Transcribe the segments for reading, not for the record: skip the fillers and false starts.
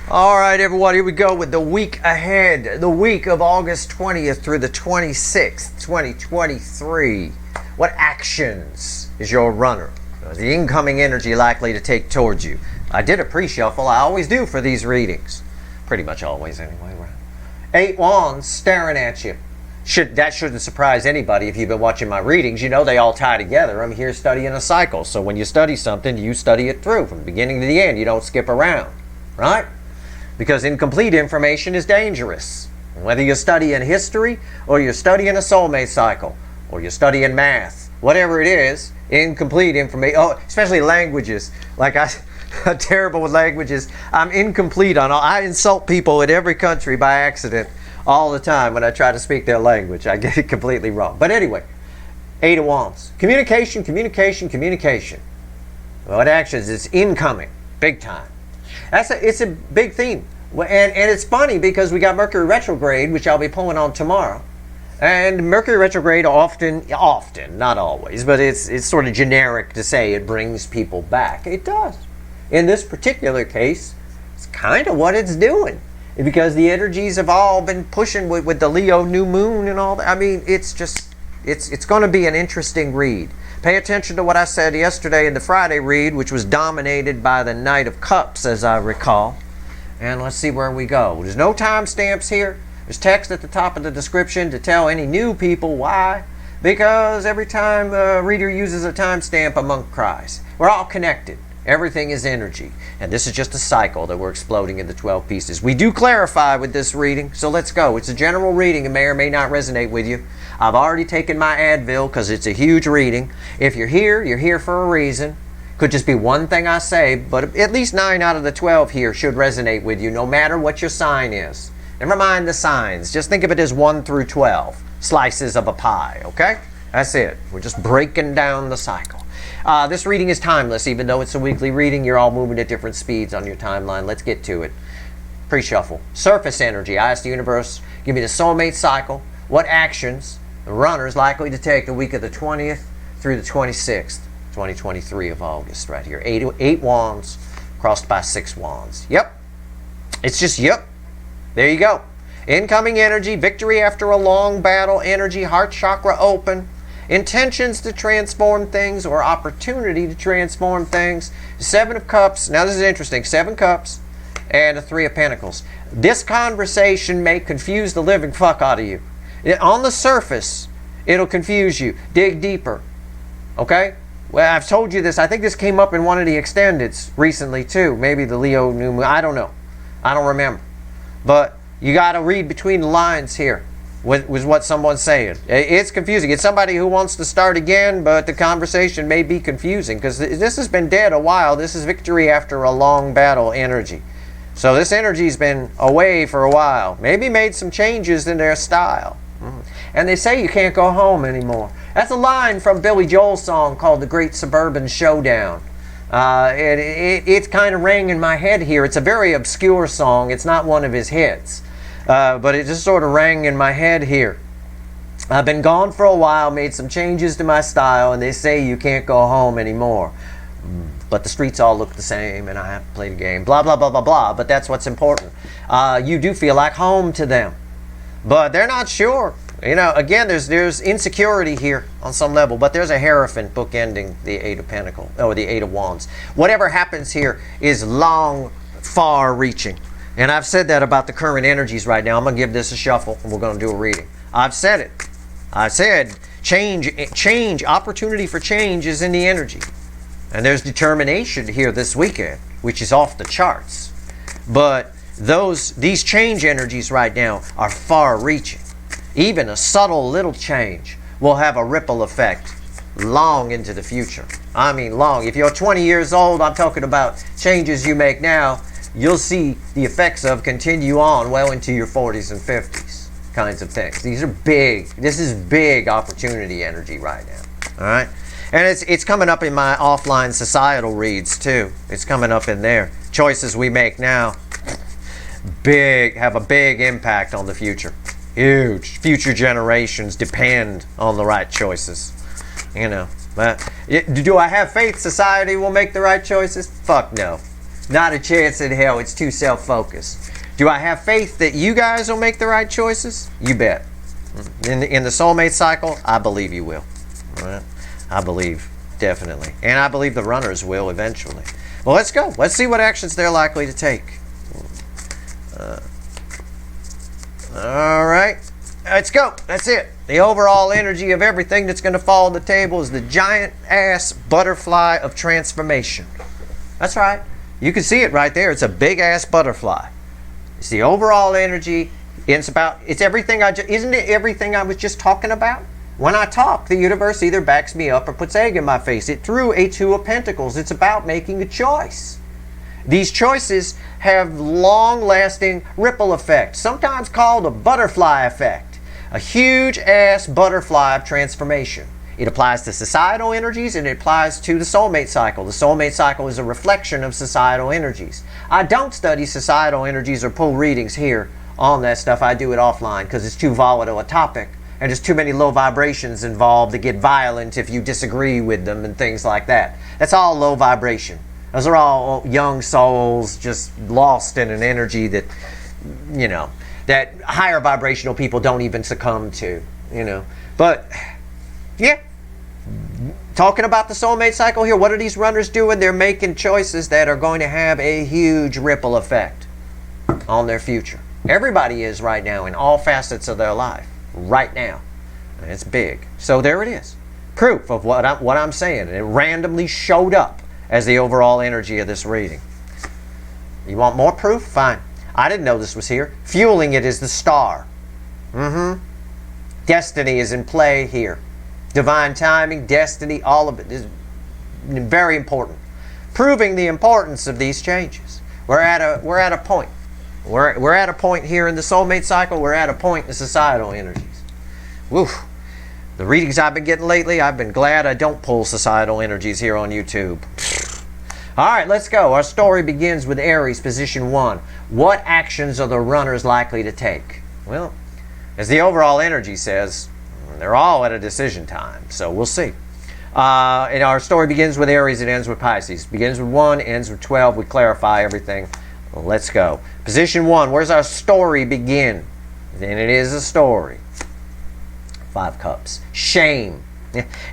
All right, everyone, here we go with the week ahead. The week of August 20th through the 26th, 2023. What actions is your runner, the incoming energy, likely to take towards you? I did a pre-shuffle. I always do for these readings. Pretty much always, anyway. Right? 8 wands staring at you. That shouldn't surprise anybody if you've been watching my readings. You know they all tie together. I'm here studying a cycle. So when you study something, you study it through from the beginning to the end. You don't skip around, right? Because incomplete information is dangerous. Whether you're studying history or you're studying a soulmate cycle or you're studying math, whatever it is, incomplete information, especially languages. Like I'm terrible with languages. I'm incomplete on all. I insult people in every country by accident all the time when I try to speak their language. I get it completely wrong. But anyway, 8 of wands. Communication. What actions? It's incoming, big time. It's a big theme. And it's funny because we got Mercury retrograde, which I'll be pulling on tomorrow. And Mercury retrograde often, not always, but it's sort of generic to say it brings people back. It does. In this particular case, it's kind of what it's doing. Because the energies have all been pushing with the Leo new moon and all that. I mean, it's going to be an interesting read. Pay attention to what I said yesterday in the Friday read, which was dominated by the Knight of Cups, as I recall. And let's see where we go. There's no timestamps here. There's text at the top of the description to tell any new people why. Because every time a reader uses a timestamp, a monk cries. We're all connected. Everything is energy. And this is just a cycle that we're exploding into 12 pieces. We do clarify with this reading, so let's go. It's a general reading. It may or may not resonate with you. I've already taken my Advil because it's a huge reading. If you're here for a reason. Could just be one thing I say, but at least 9 out of the 12 here should resonate with you, no matter what your sign is. Never mind the signs. Just think of it as 1 through 12 slices of a pie, okay? That's it. We're just breaking down the cycle. This reading is timeless, even though it's a weekly reading. You're all moving at different speeds on your timeline. Let's get to it. Pre-shuffle. Surface energy. I ask the universe, give me the soulmate cycle. What actions the runner is likely to take the week of the 20th through the 26th, 2023 of August, right here. 8 wands crossed by 6 wands. Yep. It's just yep. There you go. Incoming energy, victory after a long battle, energy, heart chakra open. Intentions to transform things or opportunity to transform things. 7 of Cups. Now this is interesting. 7 Cups and a 3 of Pentacles. This conversation may confuse the living fuck out of you. On the surface, it'll confuse you. Dig deeper. Okay? Well, I've told you this. I think this came up in one of the extendeds recently too. Maybe the Leo new moon. I don't know. I don't remember. But you got to read between the lines here. Was what someone's saying. It's confusing. It's somebody who wants to start again, but the conversation may be confusing because this has been dead a while. This is victory after a long battle energy. So this energy's been away for a while. Maybe made some changes in their style. And they say you can't go home anymore. That's a line from Billy Joel's song called The Great Suburban Showdown. It's kind of rang in my head here. It's a very obscure song. It's not one of his hits. But it just sort of rang in my head here. I've been gone for a while, made some changes to my style, and they say you can't go home anymore. But the streets all look the same, and I have to play the game. Blah, blah, blah, blah, blah. But that's what's important. You do feel like home to them. But they're not sure. You know, again, there's insecurity here on some level, but there's a Hierophant bookending the 8 of Pentacles, or the 8 of Wands. Whatever happens here is long, far-reaching. And I've said that about the current energies right now. I'm going to give this a shuffle, and we're going to do a reading. I've said it. I said change, opportunity for change is in the energy. And there's determination here this weekend, which is off the charts. But these change energies right now are far-reaching. Even a subtle little change will have a ripple effect long into the future. I mean long. If you're 20 years old, I'm talking about changes you make now, you'll see the effects of continue on well into your 40s and 50s kinds of things. These are big. This is big opportunity energy right now. All right? And it's coming up in my offline societal reads too. It's coming up in there. Choices we make now have a big impact on the future. Huge. Future generations depend on the right choices. You know. But do I have faith society will make the right choices? Fuck no. Not a chance in hell. It's too self-focused. Do I have faith that you guys will make the right choices? You bet. In the soulmate cycle, I believe you will. All right? I believe, definitely. And I believe the runners will eventually. Well, let's go. Let's see what actions they're likely to take. All right. Let's go. That's it. The overall energy of everything that's going to fall on the table is the giant ass butterfly of transformation. That's right. You can see it right there. It's a big ass butterfly. It's the overall energy. It's everything isn't it everything I was just talking about? When I talk, the universe either backs me up or puts egg in my face. It threw a Two of Pentacles. It's about making a choice. These choices have long-lasting ripple effects, sometimes called a butterfly effect. A huge ass butterfly of transformation. It applies to societal energies and it applies to the soulmate cycle. The soulmate cycle is a reflection of societal energies. I don't study societal energies or pull readings here on that stuff. I do it offline because it's too volatile a topic. And there's too many low vibrations involved that get violent if you disagree with them and things like that. That's all low vibration. Those are all young souls just lost in an energy that, you know, that higher vibrational people don't even succumb to, you know. But, yeah. Talking about the soulmate cycle here, what are these runners doing? They're making choices that are going to have a huge ripple effect on their future. Everybody is right now in all facets of their life. Right now. And it's big. So there it is. Proof of what I'm saying. It randomly showed up as the overall energy of this reading. You want more proof? Fine. I didn't know this was here. Fueling it is the star. Destiny is in play here. Divine timing, destiny, all of it is very important. Proving the importance of these changes. We're at a point. We're at a point here in the soulmate cycle. We're at a point in the societal energies. Woo. The readings I've been getting lately, I've been glad I don't pull societal energies here on YouTube. All right, let's go. Our story begins with Aries, position 1. What actions are the runners likely to take? Well, as the overall energy says, they're all at a decision time, so we'll see. And our story begins with Aries, it ends with Pisces. Begins with 1, ends with 12. We clarify everything. Let's go. Position 1, where's our story begin? And it is a story. 5 Cups. Shame.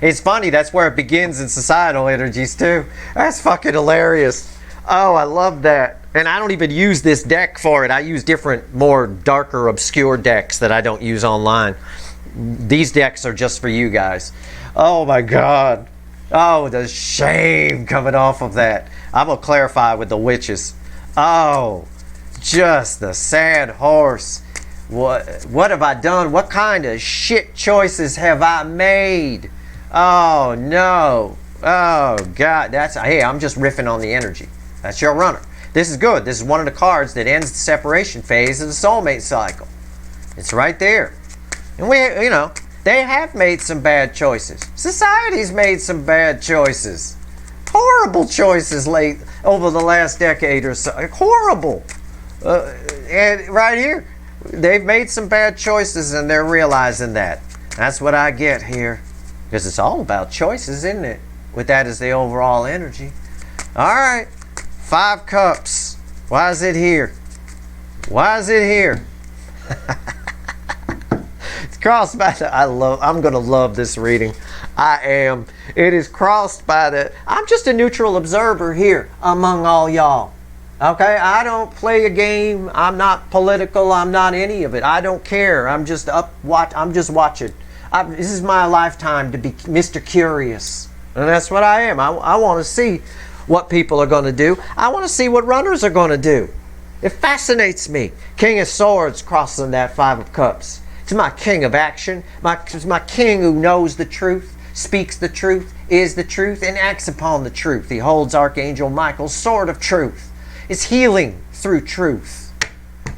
It's funny, that's where it begins in societal energies too. That's fucking hilarious. Oh, I love that. And I don't even use this deck for it. I use different, more darker, obscure decks that I don't use online. These decks are just for you guys. Oh my God. Oh, the shame coming off of that. I'm going to clarify with the witches. Oh, just the sad horse. What have I done? What kind of shit choices have I made? Oh no. Oh God. Hey, I'm just riffing on the energy. That's your runner. This is good. This is one of the cards that ends the separation phase of the soulmate cycle. It's right there. And they have made some bad choices. Society's made some bad choices. Horrible choices over the last decade or so. Horrible. And right here, they've made some bad choices and they're realizing that. That's what I get here. Because it's all about choices, isn't it? With that as the overall energy. All right. 5 Cups. Why is it here? Why is it here? It's crossed by I'm going to love this reading. I am. It is crossed by I'm just a neutral observer here among all y'all. Okay? I don't play a game. I'm not political. I'm not any of it. I don't care. I'm just watching. This is my lifetime to be Mr. Curious. And that's what I am. I want to see what people are going to do. I want to see what runners are going to do. It fascinates me. King of Swords crossing that 5 of Cups. It's my king of action. It's my king who knows the truth, speaks the truth, is the truth, and acts upon the truth. He holds Archangel Michael's sword of truth. It's healing through truth.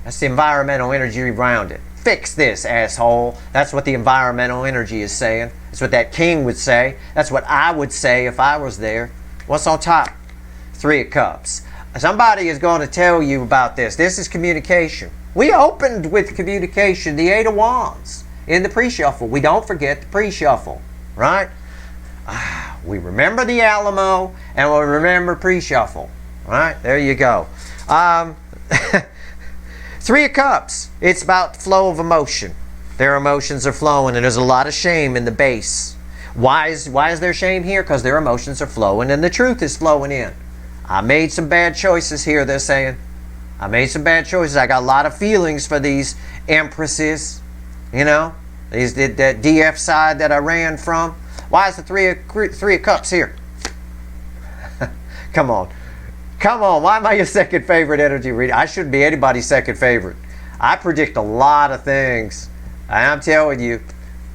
That's the environmental energy around it. Fix this, asshole. That's what the environmental energy is saying. That's what that king would say. That's what I would say if I was there. What's on top? 3 of Cups. Somebody is going to tell you about this. This is communication. We opened with communication, the 8 of Wands, in the pre-shuffle. We don't forget the pre-shuffle, right? We remember the Alamo, and we remember pre-shuffle. All right, there you go. Three of Cups. It's about flow of emotion. Their emotions are flowing, and there's a lot of shame in the base. Why is there shame here? Because their emotions are flowing, and the truth is flowing in. I made some bad choices here, they're saying. I made some bad choices. I got a lot of feelings for these empresses, you know, that DF side that I ran from. Why is the three of Cups here? Come on. Come on. Why am I your second favorite energy reader? I shouldn't be anybody's second favorite. I predict a lot of things. I'm telling you,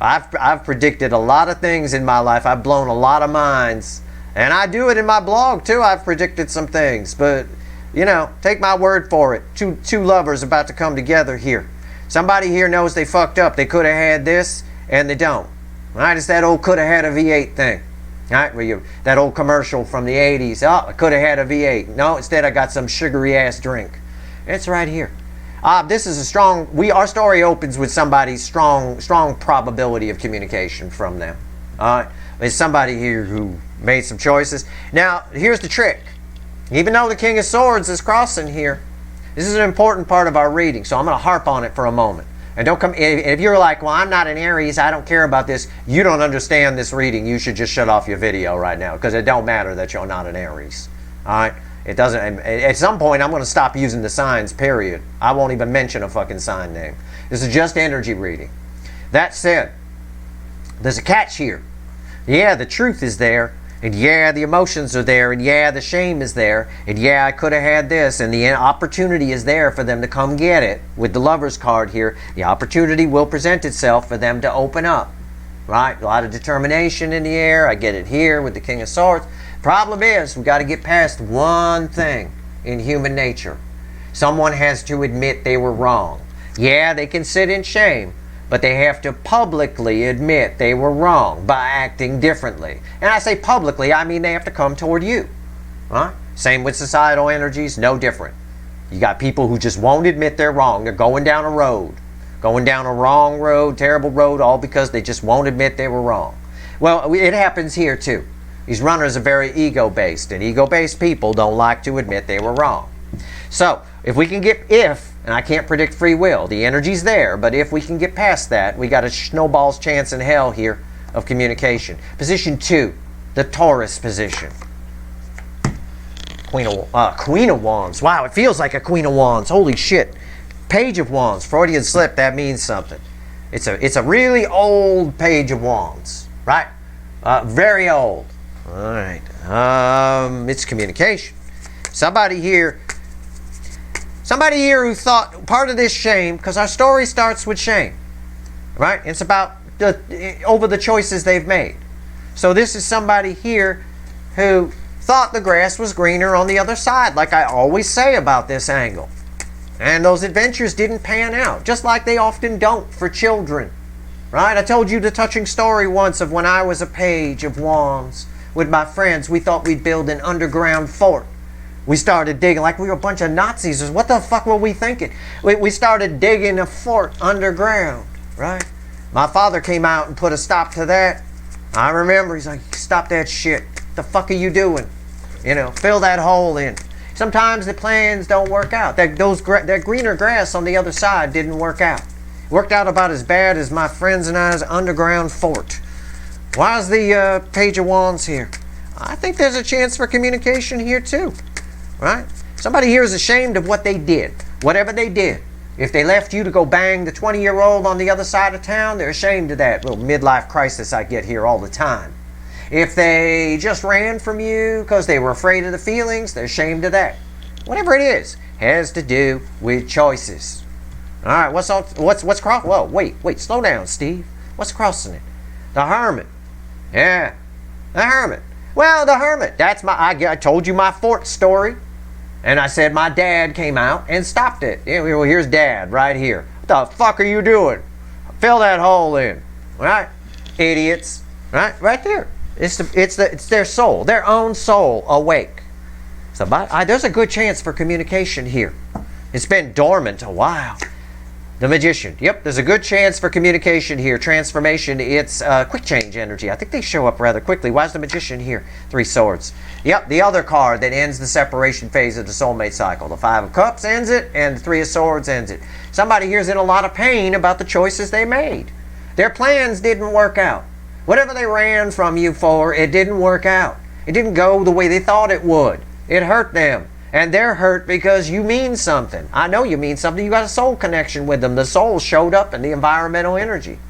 I've predicted a lot of things in my life. I've blown a lot of minds. And I do it in my blog too. I've predicted some things. But, you know, take my word for it. Two lovers about to come together here. Somebody here knows they fucked up. They could have had this, and they don't. Right? It's that old could have had a V8 thing. Right? That old commercial from the 80s. Oh, I could have had a V8. No, instead I got some sugary ass drink. It's right here. This is a strong, our story opens with somebody's strong probability of communication from them. There's somebody here who made some choices. Now, here's the trick. Even though the King of Swords is crossing here, this is an important part of our reading, so I'm going to harp on it for a moment. And don't come, if you're like, well, I'm not an Aries, I don't care about this, you don't understand this reading, you should just shut off your video right now, because it don't matter that you're not an Aries. All right? It doesn't, at some point I'm going to stop using the signs, period. I won't even mention a fucking sign name. This is just energy reading. That said, there's a catch here. Yeah, the truth is there, and yeah, the emotions are there, and yeah, the shame is there, and yeah, I could have had this, and the opportunity is there for them to come get it. With the Lover's card here, the opportunity will present itself for them to open up. Right? A lot of determination in the air. I get it here with the King of Swords. Problem is, we've got to get past one thing in human nature. Someone has to admit they were wrong. Yeah, they can sit in shame, but they have to publicly admit they were wrong by acting differently. And I say publicly, I mean they have to come toward you. Right? Same with societal energies, no different. You got people who just won't admit they're wrong. They're going down a road. Going down a wrong road, terrible road, all because they just won't admit they were wrong. Well, it happens here too. These runners are very ego-based, and ego-based people don't like to admit they were wrong. So, if we can get, and I can't predict free will, the energy's there, but if we can get past that, we got a snowball's chance in hell here of communication. Position 2, the Taurus position. Queen of Wands. Wow, it feels like a Queen of Wands. Holy shit. Page of Wands. Freudian slip, that means something. It's a really old Page of Wands, right? Very old. All right. It's communication. Somebody here who thought part of this shame, because our story starts with shame, right? It's about over the choices they've made. So this is somebody here who thought the grass was greener on the other side, like I always say about this angle. And those adventures didn't pan out, just like they often don't for children. Right? I told you the touching story once of when I was a Page of Wands with my friends. We thought we'd build an underground fort. We started digging like we were a bunch of Nazis. What the fuck were we thinking? We started digging a fort underground, right? My father came out and put a stop to that. I remember, he's like, stop that shit. What the fuck are you doing? You know, fill that hole in. Sometimes the plans don't work out. That greener grass on the other side didn't work out. Worked out about as bad as my friends and I's underground fort. Why is the Page of Wands here? I think there's a chance for communication here too. Right? Somebody here is ashamed of what they did. Whatever they did. If they left you to go bang the 20-year-old on the other side of town, they're ashamed of that little midlife crisis I get here all the time. If they just ran from you because they were afraid of the feelings, they're ashamed of that. Whatever it is, has to do with choices. All right, what's cross? Whoa, wait, slow down, Steve. What's crossing it? The Hermit. Yeah, the Hermit. Well, the Hermit. That's I told you my fort story, and I said my dad came out and stopped it. Yeah, well, here's Dad right here. What the fuck are you doing? Fill that hole in. Right, idiots. Right there. It's their soul, their own soul awake. So there's a good chance for communication here. It's been dormant a while. The Magician. Yep, there's a good chance for communication here. Transformation, it's quick change energy. I think they show up rather quickly. Why is the Magician here? 3 Swords. Yep, the other card that ends the separation phase of the soulmate cycle. The 5 of Cups ends it, and the 3 of Swords ends it. Somebody here's in a lot of pain about the choices they made. Their plans didn't work out. Whatever they ran from you for, it didn't work out. It didn't go the way they thought it would. It hurt them. And they're hurt because you mean something. I know you mean something. You got a soul connection with them. The soul showed up in the environmental energy.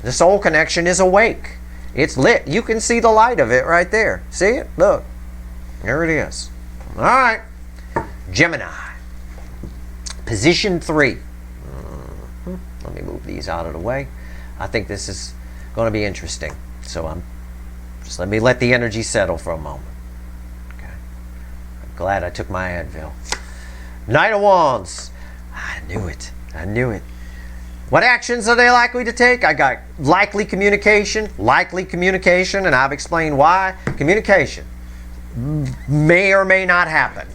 The soul connection is awake. It's lit. You can see the light of it right there. See it? Look. There it is. All right. Gemini. Position 3. Let me move these out of the way. I think this is going to be interesting. So just let me let the energy settle for a moment. Glad I took my Advil. Knight of Wands. I knew it. I knew it. What actions are they likely to take? I got likely communication, and I've explained why. Communication may or may not happen.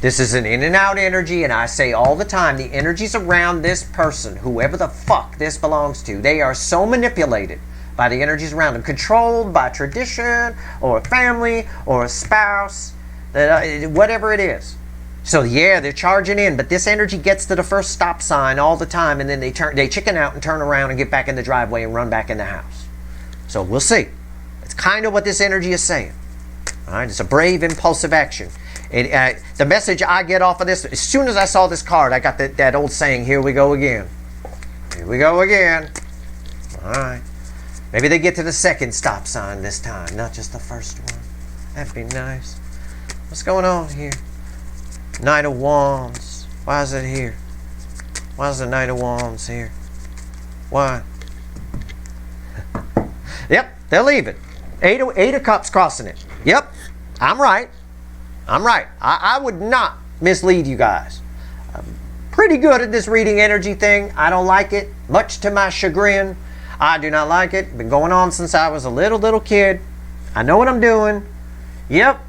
This is an in and out energy, and I say all the time, the energies around this person, whoever the fuck this belongs to, they are so manipulated by the energies around them, controlled by tradition, or a family, or a spouse, whatever it is. So yeah, they're charging in, but this energy gets to the first stop sign all the time, and then they chicken out and turn around and get back in the driveway and run back in the house. So we'll see. It's kind of what this energy is saying. All right, it's a brave, impulsive action. The message I get off of this, as soon as I saw this card, I got that old saying, here we go again. Here we go again. All right. Maybe they get to the second stop sign this time, not just the first one. That'd be nice. What's going on here? Knight of Wands. Why is it here? Why is the Knight of Wands here? Why? Yep, they'll leave it. Eight of Cups crossing it. Yep, I'm right. I'm right. I would not mislead you guys. I'm pretty good at this reading energy thing. I don't like it, much to my chagrin. I do not like it. Been going on since I was a little kid. I know what I'm doing. Yep.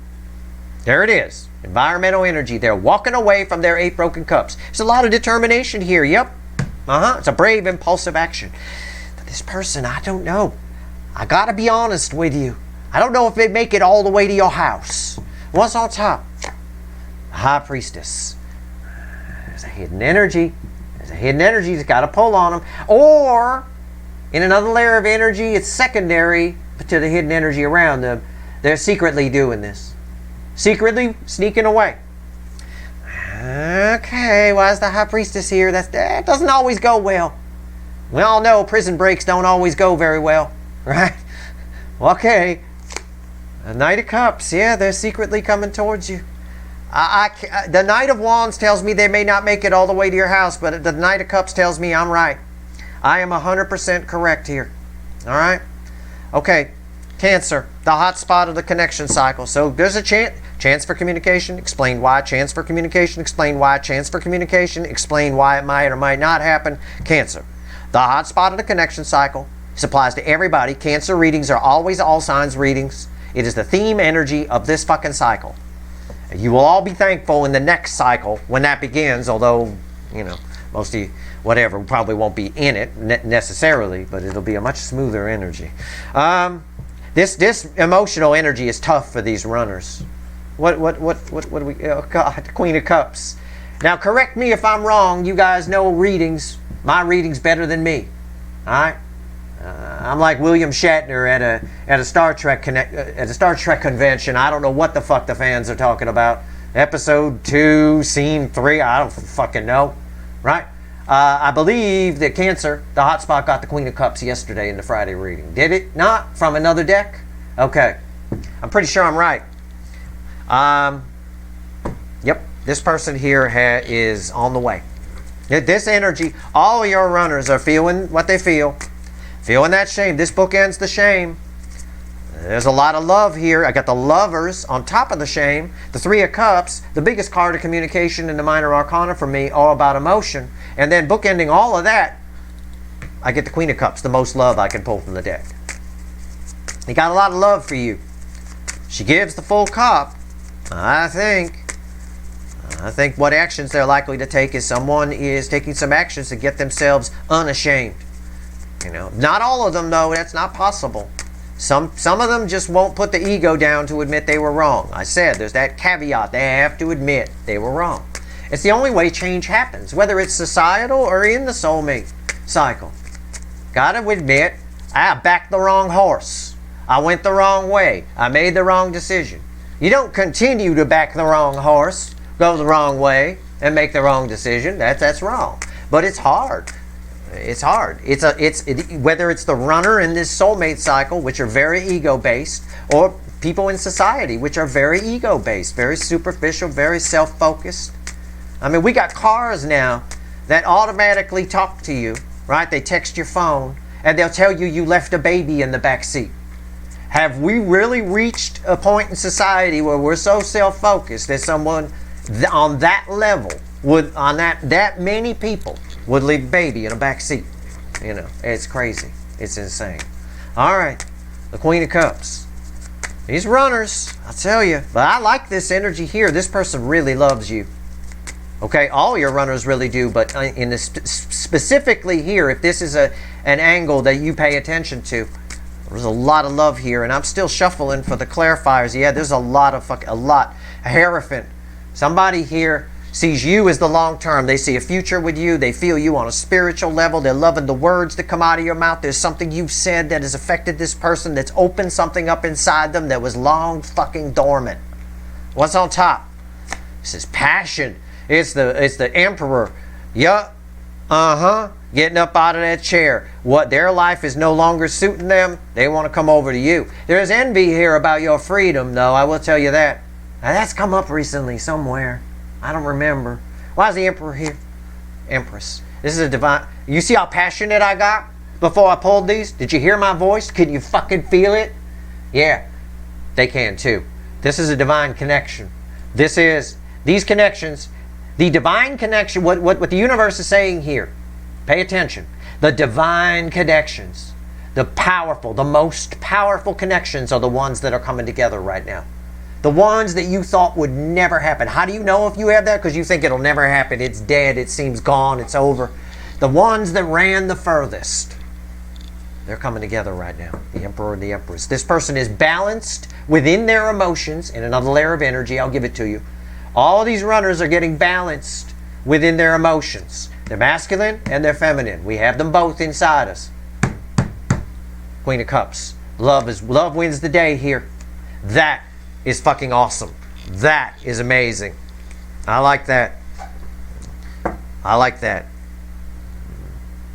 There it is. Environmental energy. They're walking away from their 8 broken cups. There's a lot of determination here. Yep. It's a brave, impulsive action. But this person, I don't know. I got to be honest with you. I don't know if they make it all the way to your house. What's on top? The High Priestess. There's a hidden energy. There's a hidden energy that's got to pull on them. Or, in another layer of energy, it's secondary to the hidden energy around them. They're secretly doing this. Secretly sneaking away. Okay, why is the High Priestess here? That doesn't always go well. We all know prison breaks don't always go very well, right? Okay. The Knight of Cups, yeah, they're secretly coming towards you. The Knight of Wands tells me they may not make it all the way to your house, but the Knight of Cups tells me I'm right. I am 100% correct here. All right? Okay. Cancer, the hot spot of the connection cycle. So there's a chance for communication, explain why. Chance for communication, explain why. Chance for communication, explain why it might or might not happen. Cancer, the hot spot of the connection cycle. This applies to everybody. Cancer readings are always all signs readings. It is the theme energy of this fucking cycle. You will all be thankful in the next cycle when that begins, although, you know, most of you, whatever, probably won't be in it necessarily, but it'll be a much smoother energy. This emotional energy is tough for these runners. What do we, oh God, Queen of Cups. Now correct me if I'm wrong, you guys know readings. My reading's better than me. Alright? I'm like William Shatner at a Star Trek convention. I don't know what the fuck the fans are talking about. Episode 2, scene 3, I don't fucking know. Right? I believe that Cancer, the hotspot, got the Queen of Cups yesterday in the Friday reading. Did it not? From another deck? Okay. I'm pretty sure I'm right. Yep. This person here is on the way. This energy, all your runners are feeling what they feel. Feeling that shame. This book ends the shame. There's a lot of love here. I got the Lovers on top of the shame. The 3 of Cups, the biggest card of communication in the minor arcana for me, all about emotion. And then bookending all of that, I get the Queen of Cups, the most love I can pull from the deck. He got a lot of love for you. She gives the full cup. I think I think what actions they're likely to take is someone is taking some actions to get themselves unashamed. You know, not all of them though, that's not possible. Some of them just won't put the ego down to admit they were wrong. I said there's that caveat, they have to admit they were wrong. It's the only way change happens, whether it's societal or in the soulmate cycle. Gotta admit, I backed the wrong horse. I went the wrong way. I made the wrong decision. You don't continue to back the wrong horse, go the wrong way, and make the wrong decision. That's wrong. But it's hard. It's hard. Whether it's the runner in this soulmate cycle, which are very ego-based, or people in society, which are very ego-based, very superficial, very self-focused. I mean, we got cars now that automatically talk to you, right? They text your phone, and they'll tell you you left a baby in the back seat. Have we really reached a point in society where we're so self-focused that someone on that level that many people would leave a baby in a back seat? You know, it's crazy. It's insane. All right, the Queen of Cups. These runners, I'll tell you. But I like this energy here. This person really loves you. Okay, all your runners really do, but in this specifically here, if this is an angle that you pay attention to, there's a lot of love here, and I'm still shuffling for the clarifiers. Yeah, there's a lot. A Hierophant. Somebody here sees you as the long term. They see a future with you. They feel you on a spiritual level. They're loving the words that come out of your mouth. There's something you've said that has affected this person, that's opened something up inside them that was long fucking dormant. What's on top? This is passion. It's the Emperor. Yup. Getting up out of that chair. What, their life is no longer suiting them? They want to come over to you. There's envy here about your freedom, though. I will tell you that. Now, that's come up recently somewhere. I don't remember. Why is the Emperor here? Empress. This is a divine. You see how passionate I got before I pulled these? Did you hear my voice? Could you fucking feel it? Yeah, they can too. This is a divine connection. These connections, the divine connection, what the universe is saying here. Pay attention. The divine connections, the most powerful connections are the ones that are coming together right now. The ones that you thought would never happen. How do you know if you have that? Because you think it'll never happen. It's dead. It seems gone. It's over. The ones that ran the furthest, they're coming together right now. The Emperor and the Empress. This person is balanced within their emotions. In another layer of energy, I'll give it to you. All of these runners are getting balanced within their emotions. They're masculine and they're feminine. We have them both inside us. Queen of Cups. Love wins the day here. That is fucking awesome. That is amazing. I like that. I like that.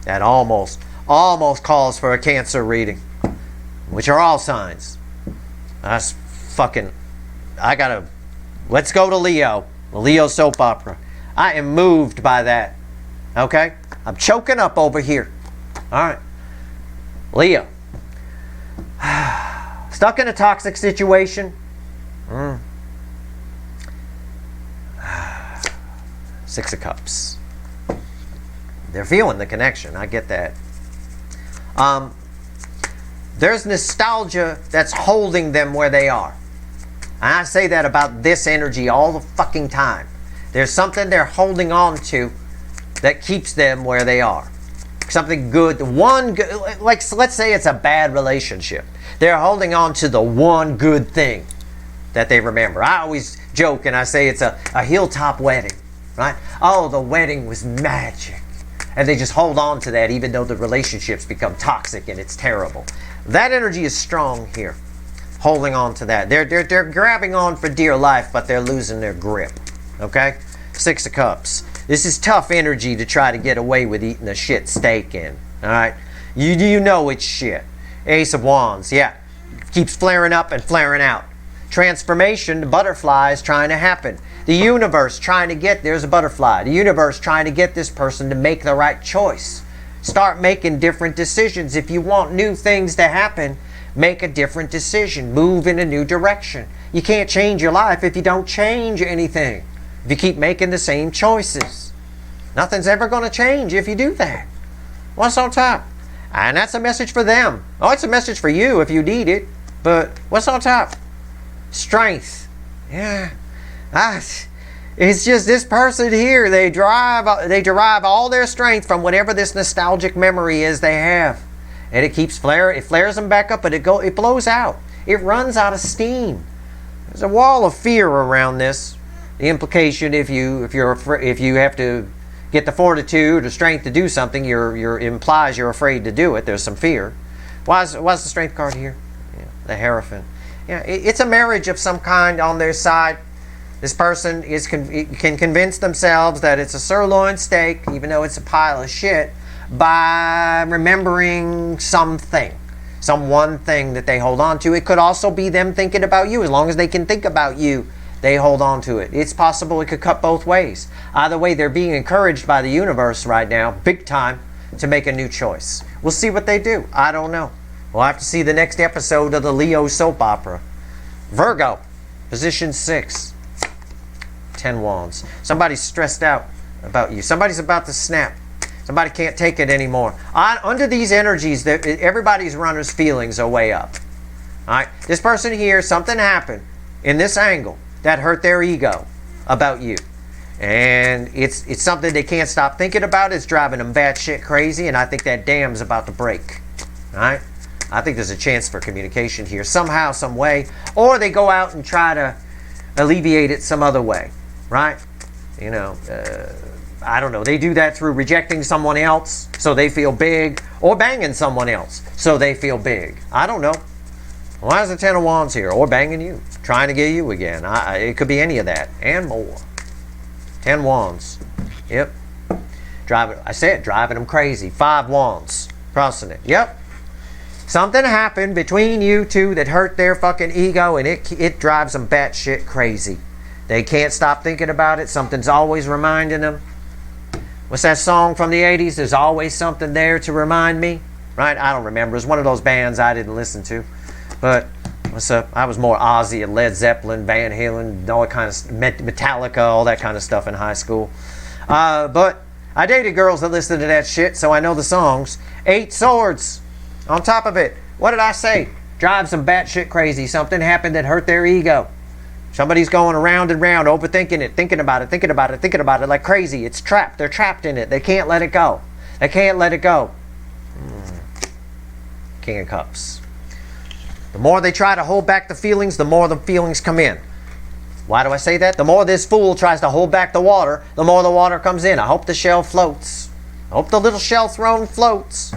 That almost calls for a Cancer reading, which are all signs. That's fucking. Let's go to Leo. The Leo soap opera. I am moved by that. Okay? I'm choking up over here. All right. Leo. Stuck in a toxic situation. Six of Cups. They're feeling the connection. I get that. There's nostalgia that's holding them where they are. And I say that about this energy all the fucking time. There's something they're holding on to that keeps them where they are. Something good. Like, let's say it's a bad relationship. They're holding on to the one good thing that they remember. I always joke and I say it's a hilltop wedding, right? Oh, the wedding was magic. And they just hold on to that even though the relationships become toxic and it's terrible. That energy is strong here. Holding on to that. They're grabbing on for dear life, but they're losing their grip. Okay? Six of Cups. This is tough energy to try to get away with eating a shit steak in. Alright? You know it's shit. Ace of Wands. Yeah. Keeps flaring up and flaring out. Transformation, the butterfly is trying to happen. The universe trying to get, there's a butterfly. The universe trying to get this person to make the right choice. Start making different decisions. If you want new things to happen, make a different decision. Move in a new direction. You can't change your life if you don't change anything. If you keep making the same choices. Nothing's ever going to change if you do that. What's on top? And that's a message for them. Oh, it's a message for you if you need it. But what's on top? Strength. Yeah. It's just this person here, they derive all their strength from whatever this nostalgic memory is they have. And it flares them back up, but it blows out. It runs out of steam. There's a wall of fear around this. The implication, if you have to get the fortitude or strength to do something, implies you're afraid to do it. There's some fear. Why's the strength card here? Yeah, the Hierophant. Yeah, it's a marriage of some kind on their side. This person can convince themselves that it's a sirloin steak, even though it's a pile of shit, by remembering something. Some one thing that they hold on to. It could also be them thinking about you. As long as they can think about you, they hold on to it. It's possible it could cut both ways. Either way, they're being encouraged by the universe right now, big time, to make a new choice. We'll see what they do. I don't know. We'll have to see the next episode of the Leo soap opera. Virgo, position 6. 10 wands. Somebody's stressed out about you. Somebody's about to snap. Somebody can't take it anymore. Under these energies, everybody's runner's feelings are way up. All right. This person here, something happened in this angle that hurt their ego about you. And it's something they can't stop thinking about. It's driving them batshit crazy, and I think that dam's about to break. All right. I think there's a chance for communication here somehow, some way. Or they go out and try to alleviate it some other way. Right? You know, I don't know. They do that through rejecting someone else so they feel big, or banging someone else so they feel big. I don't know. Why is the 10 of wands here? Or banging you, trying to get you again. It could be any of that and more. 10 wands. Yep. Driving them crazy. 5 wands. Crossing it. Yep. Something happened between you two that hurt their fucking ego, and it drives them batshit crazy. They can't stop thinking about it. Something's always reminding them. What's that song from the 80s? There's always something there to remind me. Right? I don't remember. It's one of those bands I didn't listen to. But what's up? I was more Ozzy and Led Zeppelin, Van Halen, all that kind of Metallica, all that kind of stuff in high school. But I dated girls that listened to that shit, so I know the songs. 8 swords. On top of it, what did I say? Drives them batshit crazy. Something happened that hurt their ego. Somebody's going around and round, overthinking it, thinking about it like crazy. It's trapped. They're trapped in it. They can't let it go. King of Cups. The more they try to hold back the feelings, the more the feelings come in. Why do I say that? The more this fool tries to hold back the water, the more the water comes in. I hope the shell floats. I hope the little shell throne floats.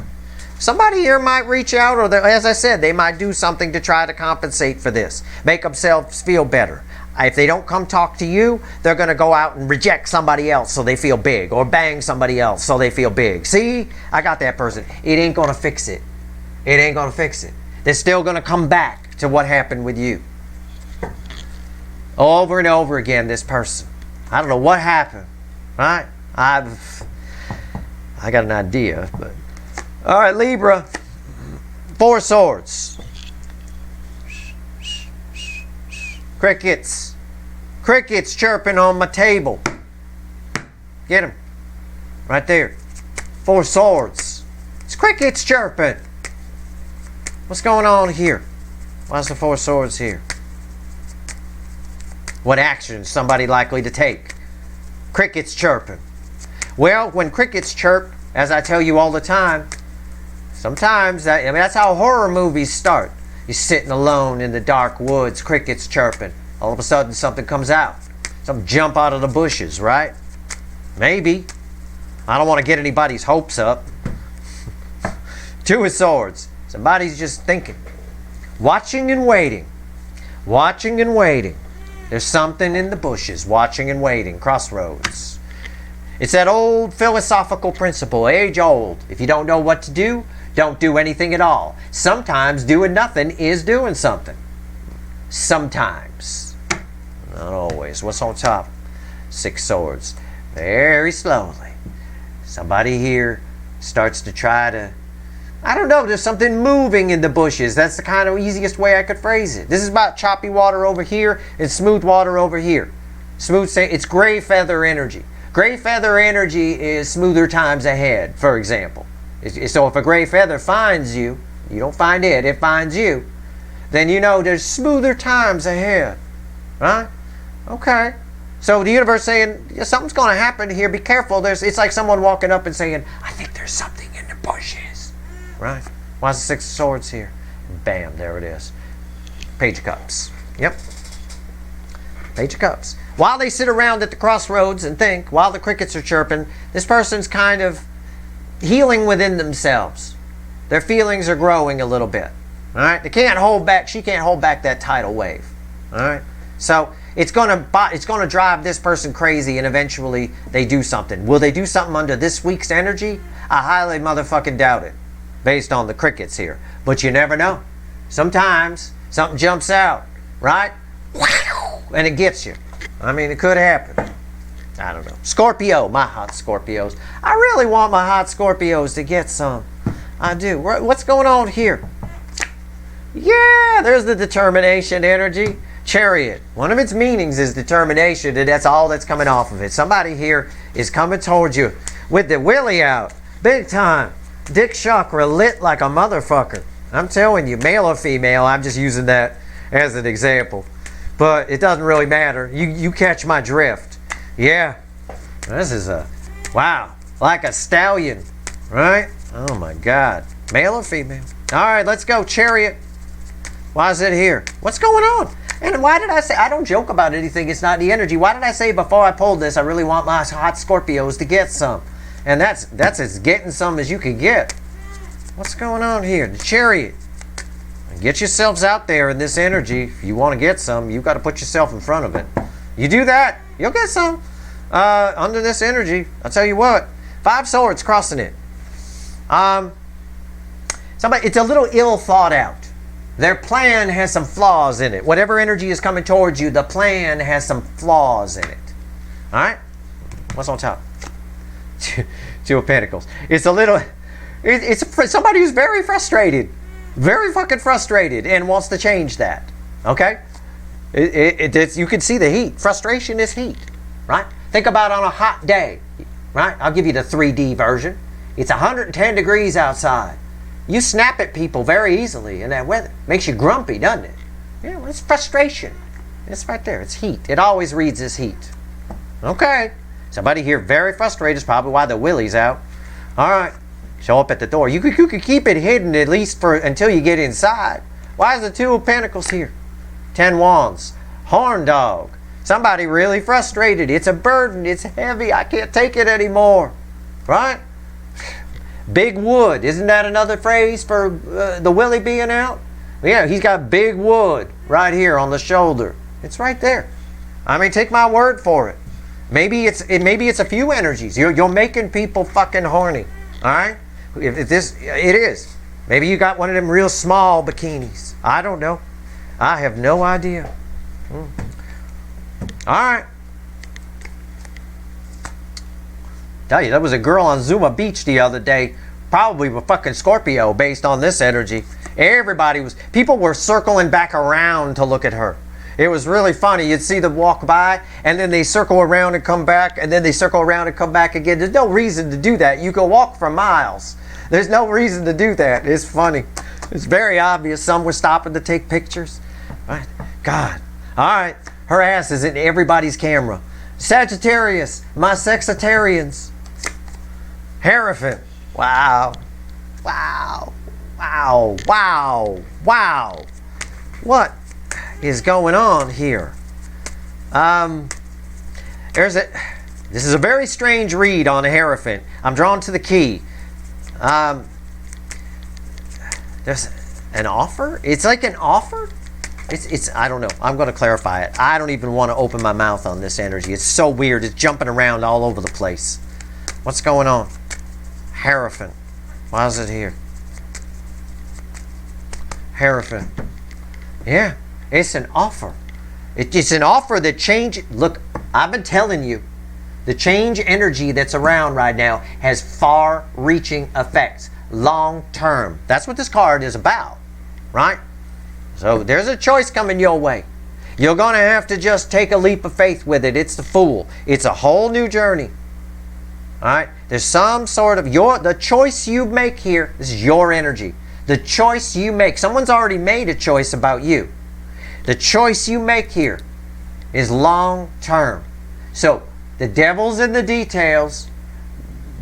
Somebody here might reach out, or as I said, they might do something to try to compensate for this. Make themselves feel better. If they don't come talk to you, they're going to go out and reject somebody else so they feel big, or bang somebody else so they feel big. See? I got that person. It ain't going to fix it. It ain't going to fix it. They're still going to come back to what happened with you. Over and over again, this person. I don't know what happened. Right? I got an idea, but... All right, Libra. 4 swords. Crickets. Crickets chirping on my table. Get them. Right there. 4 swords. It's crickets chirping. What's going on here? Why's the 4 swords here? What action is somebody likely to take? Crickets chirping. Well, when crickets chirp, as I tell you all the time, sometimes, that's how horror movies start. You're sitting alone in the dark woods, crickets chirping. All of a sudden, something comes out. Some jump out of the bushes, right? Maybe. I don't want to get anybody's hopes up. 2 of swords. Somebody's just thinking. Watching and waiting. Watching and waiting. There's something in the bushes. Watching and waiting. Crossroads. It's that old philosophical principle, age old. If you don't know what to do, don't do anything at all. Sometimes doing nothing is doing something. Sometimes. Not always. What's on top? 6 swords. Very slowly. Somebody here starts to try to... I don't know, there's something moving in the bushes. That's the kind of easiest way I could phrase it. This is about choppy water over here and smooth water over here. It's gray feather energy. Gray feather energy is smoother times ahead, for example. So if a gray feather finds you, you don't find it, it finds you, then you know there's smoother times ahead. Right? Okay. So the universe saying, yeah, something's going to happen here. Be careful. It's like someone walking up and saying, I think there's something in the bushes. Right? Why is the Six of Swords here? Bam, there it is. Page of Cups. Yep. Page of Cups. While they sit around at the crossroads and think, while the crickets are chirping, this person's kind of healing within themselves. Their feelings are growing a little bit. All right? They can't hold back. She can't hold back that tidal wave. All right? So it's gonna drive this person crazy, and eventually they do something. Will they do something under this week's energy? I highly motherfucking doubt it, based on the crickets here. But you never know. Sometimes something jumps out, right? And it gets you. I mean, it could happen. I don't know. Scorpio, my hot Scorpios. I really want my hot Scorpios to get some. I do. What's going on here? Yeah, there's the determination energy. Chariot. One of its meanings is determination, and that's all that's coming off of it. Somebody here is coming towards you with the willy out. Big time. Dick chakra lit like a motherfucker. I'm telling you, male or female, I'm just using that as an example. But it doesn't really matter. You catch my drift. Yeah. This is wow. Like a stallion. Right? Oh my God. Male or female? Alright, let's go. Chariot. Why is it here? What's going on? And why did I say, I don't joke about anything, it's not the energy. Why did I say before I pulled this, I really want my hot Scorpios to get some? And that's as getting some as you can get. What's going on here? The Chariot. Get yourselves out there in this energy. If you want to get some, you've got to put yourself in front of it. You do that, you'll get some. Under this energy, I'll tell you what. 5 swords crossing it. It's a little ill thought out. Their plan has some flaws in it. Whatever energy is coming towards you, the plan has some flaws in it. All right? What's on top? Two of Pentacles. It's a little... It's somebody who's very frustrated. Very fucking frustrated and wants to change that. Okay? You can see the heat. Frustration is heat. Right? Think about on a hot day. Right? I'll give you the 3D version. It's 110 degrees outside. You snap at people very easily in that weather. Makes you grumpy, doesn't it? Yeah, well, it's frustration. It's right there. It's heat. It always reads as heat. Okay. Somebody here very frustrated is probably why the willy's out. All right. Show up at the door. You could keep it hidden at least until you get inside. Why is the 2 of Pentacles here? 10 Wands. Horn dog. Somebody really frustrated. It's a burden. It's heavy. I can't take it anymore. Right? Big wood. Isn't that another phrase for the willy being out? Yeah, he's got big wood right here on the shoulder. It's right there. I mean, take my word for it. Maybe it's a few energies. You're making people fucking horny. All right? It is. Maybe you got one of them real small bikinis. I don't know. I have no idea. All right. Tell you, there was a girl on Zuma Beach the other day, probably a fucking Scorpio based on this energy. People were circling back around to look at her. It was really funny. You'd see them walk by, and then they circle around and come back, and then they circle around and come back again. There's no reason to do that. You can walk for miles. There's no reason to do that. It's funny. It's very obvious. Some were stopping to take pictures. Right? God. All right. Her ass is in everybody's camera. Sagittarius, my sexitarians. Hierophant. Wow. Wow. Wow. Wow. Wow. What is going on here? This is a very strange read on a Hierophant. I'm drawn to the key. There's an offer? It's like an offer? It's I don't know. I'm going to clarify it. I don't even want to open my mouth on this energy. It's so weird. It's jumping around all over the place. What's going on? Hierophant. Why is it here? Hierophant. Yeah, it's an offer. It's an offer that changes. Look, I've been telling you, the change energy that's around right now has far-reaching effects, long-term. That's what this card is about, right? So there's a choice coming your way. You're going to have to just take a leap of faith with it. It's the Fool. It's a whole new journey. All right? There's some sort of the choice you make here. This is your energy. The choice you make. Someone's already made a choice about you. The choice you make here is long term. So the devil's in the details.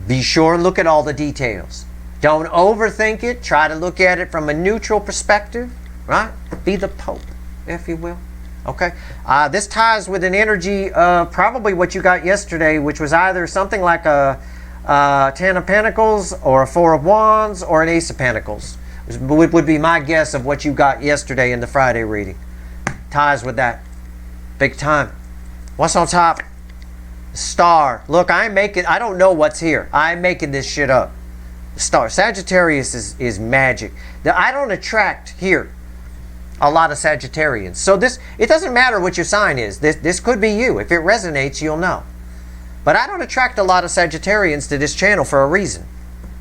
Be sure and look at all the details. Don't overthink it. Try to look at it from a neutral perspective, right? Be the Pope, if you will. Okay? This ties with an energy of probably what you got yesterday, which was either something like a Ten of Pentacles or a Four of Wands or an Ace of Pentacles. Would be my guess of what you got yesterday in the Friday reading. Ties with that. Big time. What's on top? Star. Look, I don't know what's here. I'm making this shit up. Star. Sagittarius is magic. I don't attract here a lot of Sagittarians. So it doesn't matter what your sign is. This could be you. If it resonates, you'll know. But I don't attract a lot of Sagittarians to this channel for a reason.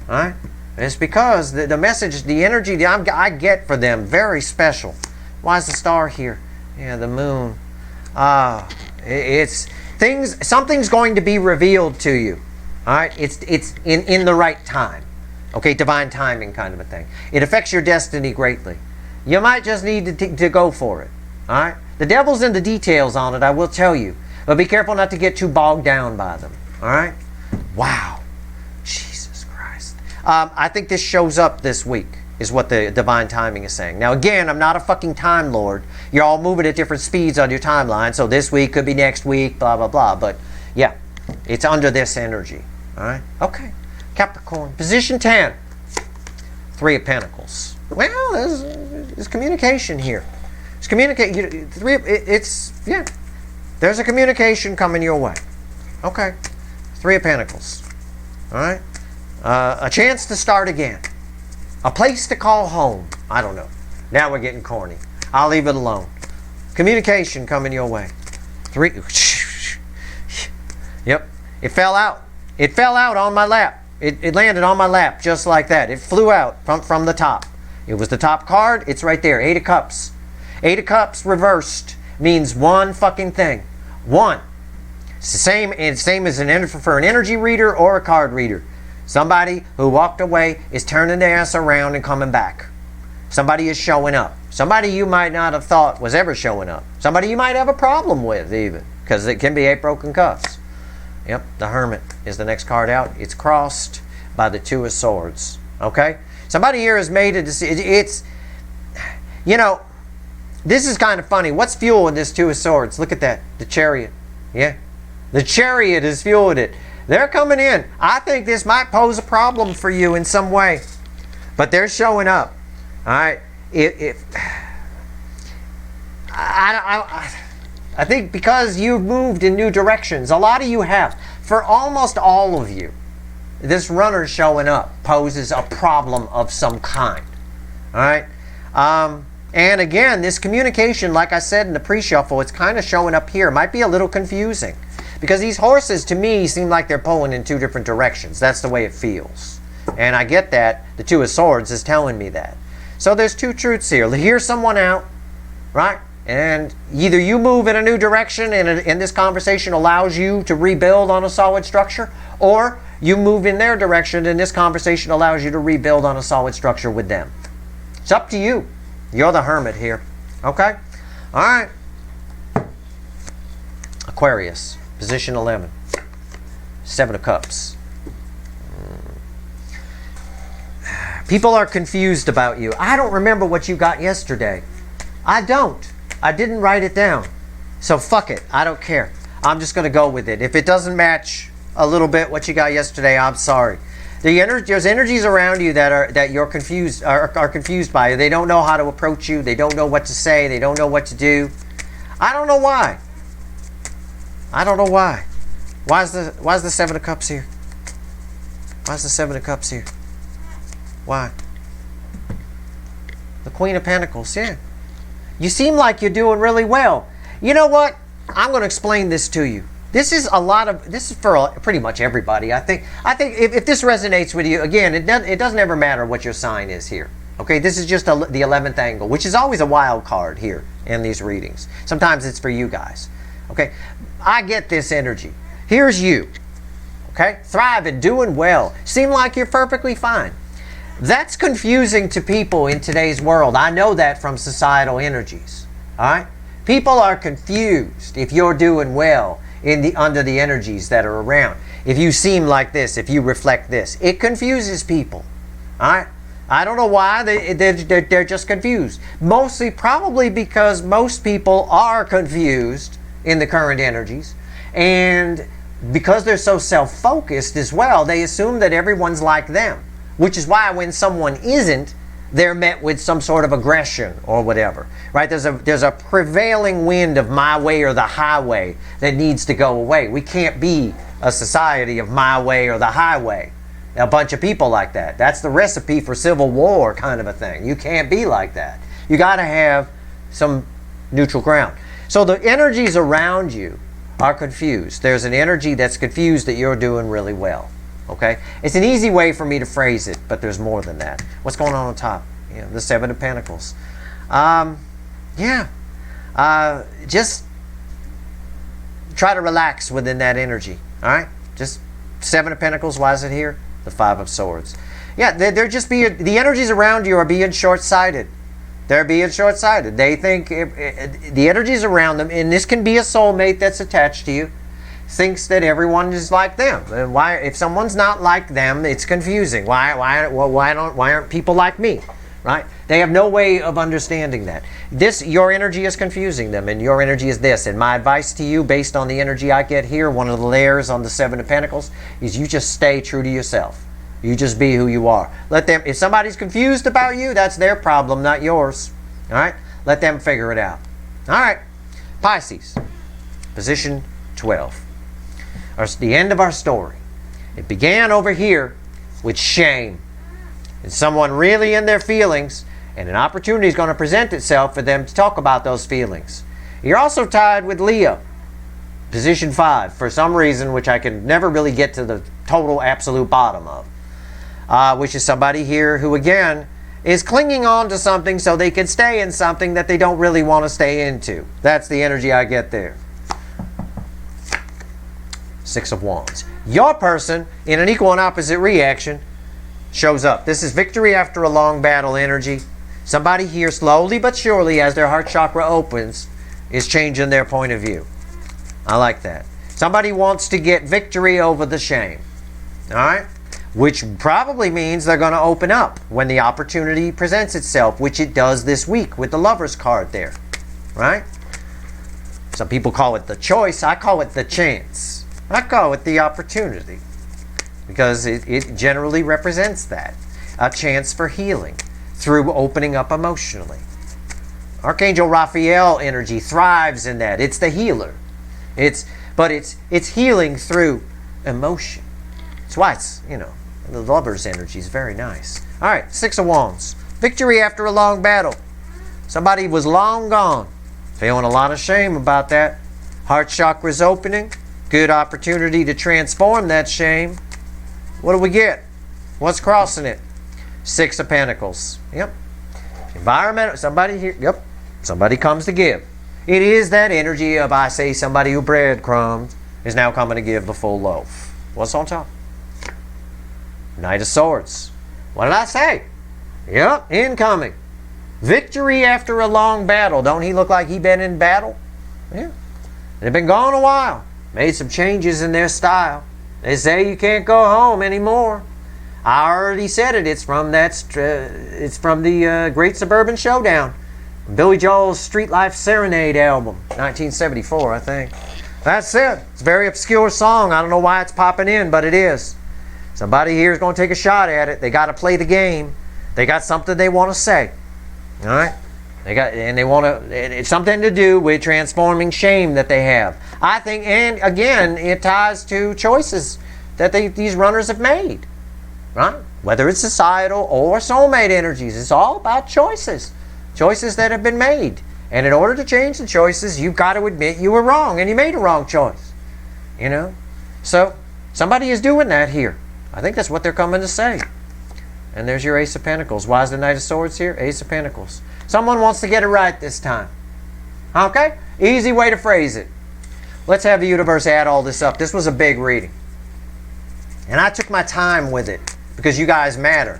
All right? And it's because the message, the energy that I get for them, very special. Why is the star here? Yeah, the moon. Something's going to be revealed to you. All right? It's in the right time. Okay, divine timing kind of a thing. It affects your destiny greatly. You might just need to go for it. All right? The devil's in the details on it, I will tell you. But be careful not to get too bogged down by them. All right? Wow. Jesus Christ. I think this shows up this week, is what the divine timing is saying. Now, again, I'm not a fucking time lord. You're all moving at different speeds on your timeline. So this week could be next week, blah, blah, blah. But, yeah, it's under this energy. All right? Okay. Capricorn. Position 10. Three of Pentacles. Well, there's communication here. It's yeah. There's a communication coming your way. Okay. Three of Pentacles. All right. A chance to start again. A place to call home. I don't know. Now we're getting corny. I'll leave it alone. Communication coming your way. Three. Yep. It fell out. It fell out on my lap. It landed on my lap just like that. It flew out from the top. It was the top card. It's right there. Eight of Cups. Eight of Cups reversed means one fucking thing. One. It's the same as for an energy reader or a card reader. Somebody who walked away is turning their ass around and coming back. Somebody is showing up. Somebody you might not have thought was ever showing up. Somebody you might have a problem with even, because it can be eight broken cups. Yep, the Hermit is the next card out. It's crossed by the Two of Swords. Okay? Somebody here has made a decision. It's, you know, this is kind of funny. What's fueling this Two of Swords? Look at that. The Chariot. Yeah? The Chariot is fueling it. They're coming in. I think this might pose a problem for you in some way. But they're showing up. All right? I think because you've moved in new directions, a lot of you have. For almost all of you, this runner showing up poses a problem of some kind. All right? And again, this communication, like I said in the pre-shuffle, it's kind of showing up here. It might be a little confusing. Because these horses, to me, seem like they're pulling in two different directions. That's the way it feels. And I get that. The Two of Swords is telling me that. So there's two truths here. Hear someone out, right? And either you move in a new direction and this conversation allows you to rebuild on a solid structure, or you move in their direction and this conversation allows you to rebuild on a solid structure with them. It's up to you. You're the Hermit here. Okay? All right. Aquarius, position 11. Seven of Cups. People are confused about you. I don't remember what you got yesterday. I don't. I didn't write it down. So fuck it. I don't care. I'm just going to go with it. If it doesn't match a little bit what you got yesterday, I'm sorry. There's energies around you that you're confused are confused by. They don't know how to approach you. They don't know what to say. They don't know what to do. I don't know why. I don't know why. Why is the Seven of Cups here? Why is the Seven of Cups here? Why? The Queen of Pentacles, yeah. You seem like you're doing really well. You know what? I'm going to explain this to you. This is for pretty much everybody. I think if this resonates with you, again, it doesn't ever matter what your sign is here. Okay, this is just the 11th angle, which is always a wild card here in these readings. Sometimes it's for you guys. Okay, I get this energy. Here's you. Okay, thriving, doing well. Seem like you're perfectly fine. That's confusing to people in today's world. I know that from societal energies. All right? People are confused if you're doing well, under the energies that are around. If you seem like this, if you reflect this, it confuses people. All right? I don't know why. They're just confused. Mostly probably because most people are confused in the current energies. And because they're so self-focused as well, they assume that everyone's like them. Which is why when someone isn't, they're met with some sort of aggression or whatever. Right? There's a prevailing wind of my way or the highway that needs to go away. We can't be a society of my way or the highway. A bunch of people like that. That's the recipe for civil war kind of a thing. You can't be like that. You got to have some neutral ground. So the energies around you are confused. There's an energy that's confused that you're doing really well. Okay? It's an easy way for me to phrase it, but there's more than that. What's going on top? You know, the Seven of Pentacles. Just try to relax within that energy. All right? Just Seven of Pentacles. Why is it here? The Five of Swords. Yeah, they're just the energies around you are being short-sighted. They're being short-sighted. They think the energies around them, and this can be a soulmate that's attached to you, thinks that everyone is like them. And why, if someone's not like them, it's confusing. Why aren't people like me? Right? They have no way of understanding that. Your energy is confusing them, and your energy is this. And my advice to you, based on the energy I get here, one of the layers on the Seven of Pentacles, is you just stay true to yourself. You just be who you are. Let them. If somebody's confused about you, that's their problem, not yours. All right? Let them figure it out. All right. Pisces, position 12. The end of our story. It began over here with shame. And someone really in their feelings, and an opportunity is going to present itself for them to talk about those feelings. You're also tied with Leo, position 5, for some reason, which I can never really get to the total absolute bottom of, which is somebody here who, again, is clinging on to something so they can stay in something that they don't really want to stay into. That's the energy I get there. Six of Wands. Your person, in an equal and opposite reaction, shows up. This is victory after a long battle energy. Somebody here, slowly but surely, as their heart chakra opens, is changing their point of view. I like that. Somebody wants to get victory over the shame. All right? Which probably means they're going to open up when the opportunity presents itself, which it does this week with the Lover's card there. Right? Some people call it the choice. I call it the chance. I call it the opportunity. Because it generally represents that. A chance for healing through opening up emotionally. Archangel Raphael energy thrives in that. It's the healer. It's healing through emotion. That's why it's, the Lover's energy is very nice. All right, Six of Wands. Victory after a long battle. Somebody was long gone. Feeling a lot of shame about that. Heart chakra's opening. Good opportunity to transform that shame. What do we get? What's crossing it? Six of Pentacles. Yep. Environmental. Somebody here. Yep. Somebody comes to give. It is that energy of, I say, somebody who breadcrumbed is now coming to give the full loaf. What's on top? Knight of Swords. What did I say? Yep. Incoming. Victory after a long battle. Don't he look like he been in battle? Yeah. They've been gone a while. Made some changes in their style. They say you can't go home anymore. I already said it. It's from the Great Suburban Showdown, Billy Joel's Street Life Serenade album, 1974, I think. That's it. It's a very obscure song. I don't know why it's popping in, but it is. Somebody here is going to take a shot at it. They got to play the game. They got something they want to say. All right. It's something to do with transforming shame that they have. I think, and again, it ties to choices that these runners have made, right? Whether it's societal or soulmate energies, it's all about choices. Choices that have been made. And in order to change the choices, you've got to admit you were wrong and you made a wrong choice. So somebody is doing that here. I think that's what they're coming to say. And there's your Ace of Pentacles. Why is the Knight of Swords here? Ace of Pentacles. Someone wants to get it right this time. Okay? Easy way to phrase it. Let's have the universe add all this up. This was a big reading. And I took my time with it because you guys matter.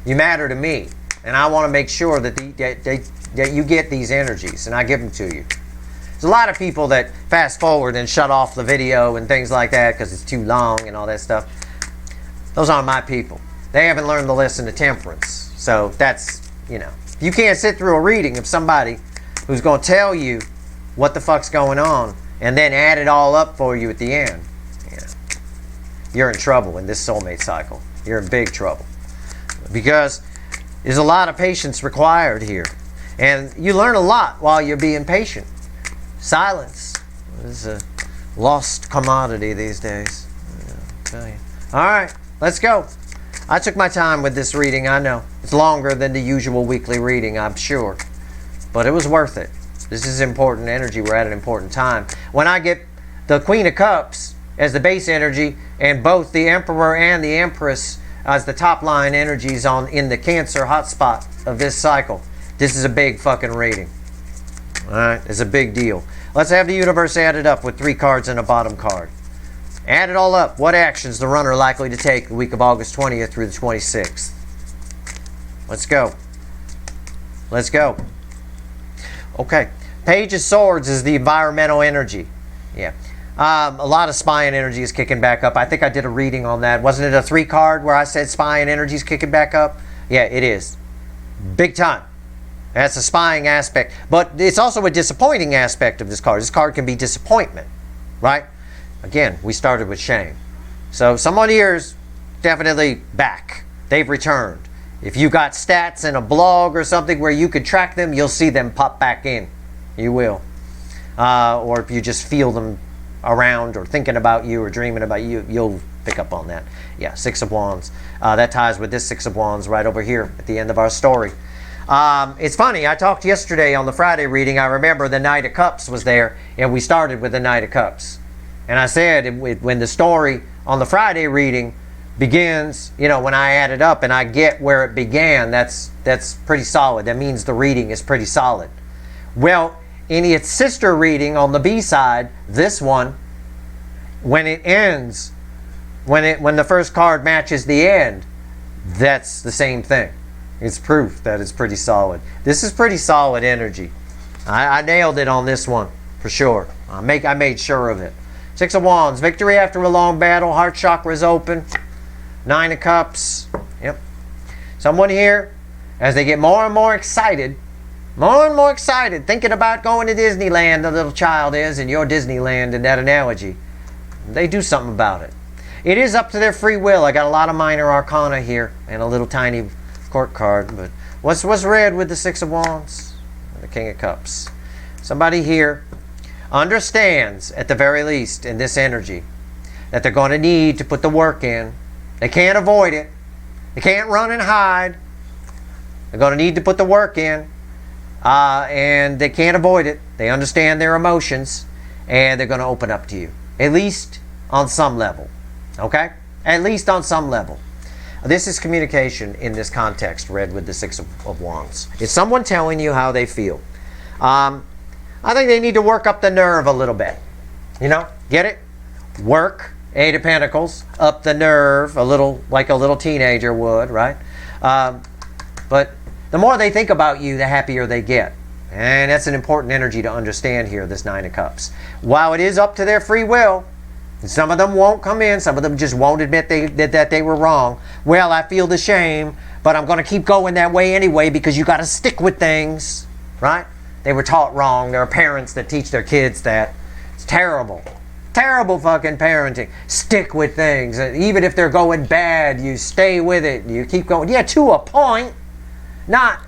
You matter to me. And I want to make sure that you get these energies, and I give them to you. There's a lot of people that fast forward and shut off the video and things like that because it's too long and all that stuff. Those aren't my people. They haven't learned the lesson of temperance. So that's, you know, you can't sit through a reading of somebody who's going to tell you what the fuck's going on and then add it all up for you at the end. You know, you're in trouble in this soulmate cycle. You're in big trouble. Because there's a lot of patience required here. And you learn a lot while you're being patient. Silence is a lost commodity these days. I'll tell you. All right, let's go. I took my time with this reading, I know. It's longer than the usual weekly reading, I'm sure. But it was worth it. This is important energy. We're at an important time. When I get the Queen of Cups as the base energy and both the Emperor and the Empress as the top line energies in the Cancer hotspot of this cycle, this is a big fucking reading. All right, it's a big deal. Let's have the universe added up with 3 cards and a bottom card. Add it all up. What actions the runner likely to take the week of August 20th through the 26th? Let's go. Let's go. Okay. Page of Swords is the environmental energy. Yeah. A lot of spying energy is kicking back up. I think I did a reading on that. Wasn't it a 3 card where I said spying energy is kicking back up? Yeah, it is. Big time. That's a spying aspect. But it's also a disappointing aspect of this card. This card can be disappointment, right? Again, we started with shame. So someone here is definitely back. They've returned. If you got stats in a blog or something where you could track them, you'll see them pop back in. You will. Or if you just feel them around or thinking about you or dreaming about you, you'll pick up on that. Yeah, 6 of Wands. That ties with this 6 of Wands right over here at the end of our story. It's funny, I talked yesterday on the Friday reading. I remember the Knight of Cups was there, and we started with the Knight of Cups. And I said, when the story on the Friday reading begins, you know, when I add it up and I get where it began, that's pretty solid. That means the reading is pretty solid. Well, in its sister reading on the B side, this one, when it ends, when the first card matches the end, that's the same thing. It's proof that it's pretty solid. This is pretty solid energy. I nailed it on this one for sure. I made sure of it. 6 of Wands, victory after a long battle, heart chakra is open. 9 of Cups, yep. Someone here, as they get more and more excited, thinking about going to Disneyland, the little child is, in your Disneyland in that analogy, they do something about it. It is up to their free will. I got a lot of minor arcana here and a little tiny court card, but what's read with the 6 of Wands? The King of Cups. Somebody here understands, at the very least, in this energy, that they're going to need to put the work in. They can't avoid it. They can't run and hide. They're going to need to put the work in, and they can't avoid it. They understand their emotions, and they're going to open up to you, at least on some level. Okay? At least on some level. This is communication in this context, read with the 6 of Wands. It's someone telling you how they feel. I think they need to work up the nerve a little bit. You know? Get it? Work, 8 of Pentacles, up the nerve a little, like a little teenager would, right? But the more they think about you, the happier they get. And that's an important energy to understand here, this 9 of Cups. While it is up to their free will, some of them won't come in, some of them just won't admit that they were wrong. Well, I feel the shame, but I'm going to keep going that way anyway because you got to stick with things, right? They were taught wrong. There are parents that teach their kids that. It's terrible. Terrible fucking parenting. Stick with things. Even if they're going bad, you stay with it. You keep going. Yeah, to a point. Not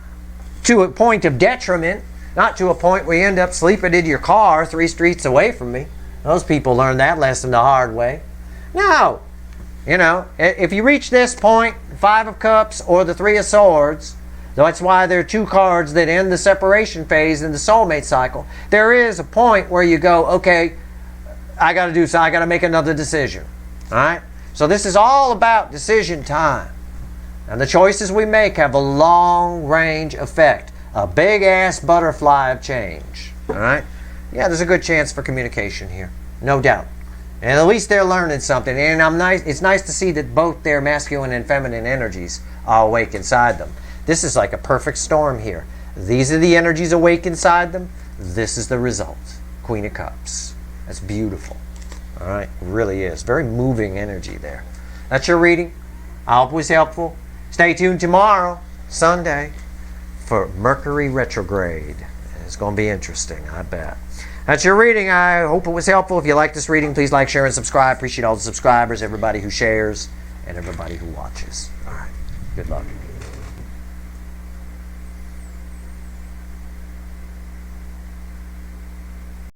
to a point of detriment. Not to a point where you end up sleeping in your car 3 streets away from me. Those people learn that lesson the hard way. No. You know, if you reach this point, 5 of Cups or the 3 of Swords, that's why there are 2 cards that end the separation phase in the soulmate cycle. There is a point where you go, okay, I got to make another decision. All right? So this is all about decision time. And the choices we make have a long range effect. A big ass butterfly of change. All right? Yeah, there's a good chance for communication here. No doubt. And at least they're learning something. And it's nice to see that both their masculine and feminine energies are awake inside them. This is like a perfect storm here. These are the energies awake inside them. This is the result. Queen of Cups. That's beautiful. All right, really is. Very moving energy there. That's your reading. I hope it was helpful. Stay tuned tomorrow, Sunday, for Mercury retrograde. It's going to be interesting, I bet. That's your reading. I hope it was helpful. If you like this reading, please like, share, and subscribe. Appreciate all the subscribers, everybody who shares, and everybody who watches. All right. Good luck.